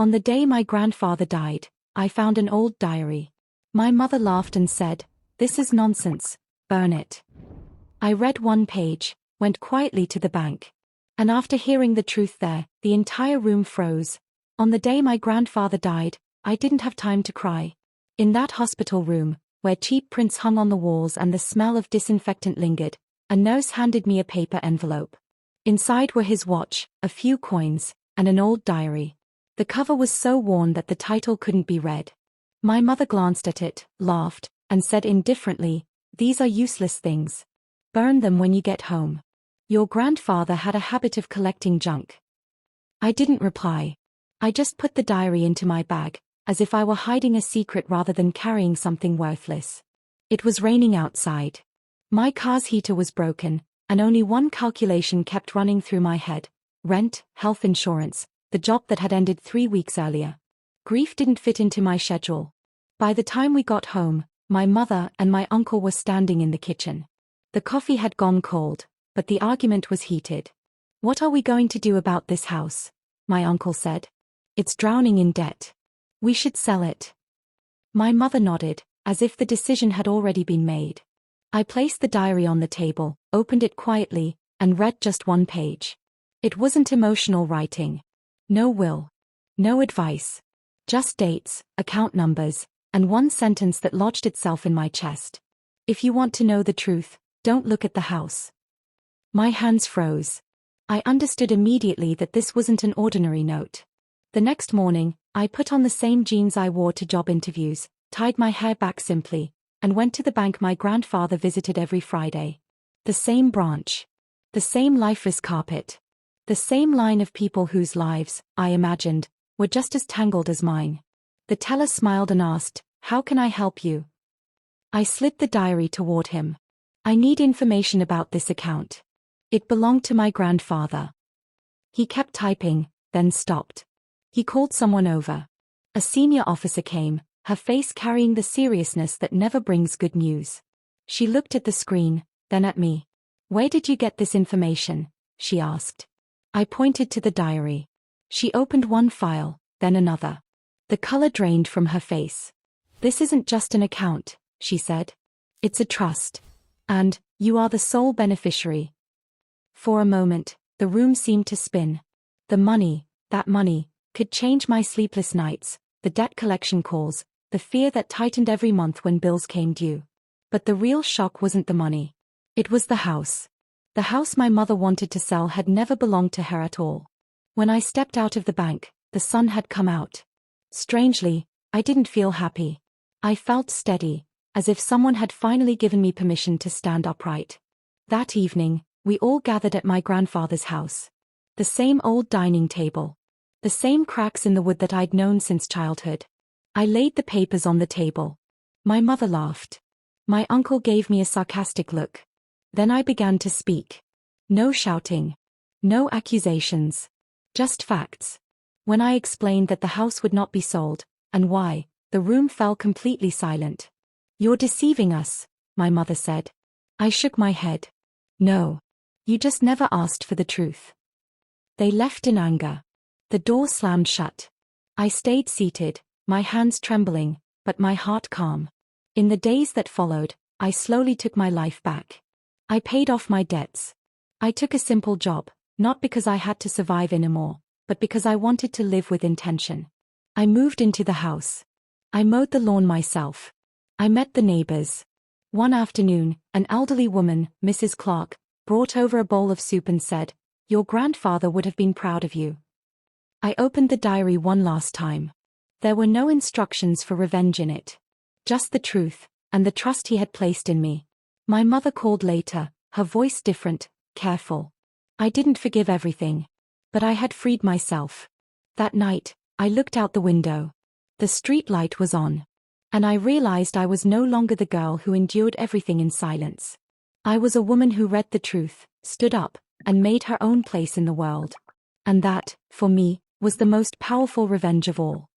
On the day my grandfather died, I found an old diary. My mother laughed and said, "This is nonsense, burn it." I read one page, went quietly to the bank. And after hearing the truth there, the entire room froze. On the day my grandfather died, I didn't have time to cry. In that hospital room, where cheap prints hung on the walls and the smell of disinfectant lingered, a nurse handed me a paper envelope. Inside were his watch, a few coins, and an old diary. The cover was so worn that the title couldn't be read. My mother glanced at it, laughed, and said indifferently, "These are useless things. Burn them when you get home. Your grandfather had a habit of collecting junk." I didn't reply. I just put the diary into my bag, as if I were hiding a secret rather than carrying something worthless. It was raining outside. My car's heater was broken, and only one calculation kept running through my head: rent, health insurance, the job that had ended 3 weeks earlier. Grief didn't fit into my schedule. By the time we got home, my mother and my uncle were standing in the kitchen. The coffee had gone cold, but the argument was heated. "What are we going to do about this house?" my uncle said. "It's drowning in debt. We should sell it." My mother nodded, as if the decision had already been made. I placed the diary on the table, opened it quietly, and read just one page. It wasn't emotional writing. No will. No advice. Just dates, account numbers, and one sentence that lodged itself in my chest. "If you want to know the truth, don't look at the house." My hands froze. I understood immediately that this wasn't an ordinary note. The next morning, I put on the same jeans I wore to job interviews, tied my hair back simply, and went to the bank my grandfather visited every Friday. The same branch. The same lifeless carpet. The same line of people whose lives, I imagined, were just as tangled as mine. The teller smiled and asked, "How can I help you?" I slid the diary toward him. "I need information about this account. It belonged to my grandfather." He kept typing, then stopped. He called someone over. A senior officer came, her face carrying the seriousness that never brings good news. She looked at the screen, then at me. "Where did you get this information?" she asked. I pointed to the diary. She opened one file, then another. The color drained from her face. "This isn't just an account," she said. "It's a trust. And you are the sole beneficiary." For a moment, the room seemed to spin. The money, that money, could change my sleepless nights, the debt collection calls, the fear that tightened every month when bills came due. But the real shock wasn't the money. It was the house. The house my mother wanted to sell had never belonged to her at all. When I stepped out of the bank, the sun had come out. Strangely, I didn't feel happy. I felt steady, as if someone had finally given me permission to stand upright. That evening, we all gathered at my grandfather's house. The same old dining table. The same cracks in the wood that I'd known since childhood. I laid the papers on the table. My mother laughed. My uncle gave me a sarcastic look. Then I began to speak. No shouting. No accusations. Just facts. When I explained that the house would not be sold, and why, the room fell completely silent. "You're deceiving us," my mother said. I shook my head. "No. You just never asked for the truth." They left in anger. The door slammed shut. I stayed seated, my hands trembling, but my heart calm. In the days that followed, I slowly took my life back. I paid off my debts. I took a simple job, not because I had to survive anymore, but because I wanted to live with intention. I moved into the house. I mowed the lawn myself. I met the neighbors. One afternoon, an elderly woman, Mrs. Clark, brought over a bowl of soup and said, "Your grandfather would have been proud of you." I opened the diary one last time. There were no instructions for revenge in it. Just the truth, and the trust he had placed in me. My mother called later, her voice different, careful. I didn't forgive everything. But I had freed myself. That night, I looked out the window. The street light was on. And I realized I was no longer the girl who endured everything in silence. I was a woman who read the truth, stood up, and made her own place in the world. And that, for me, was the most powerful revenge of all.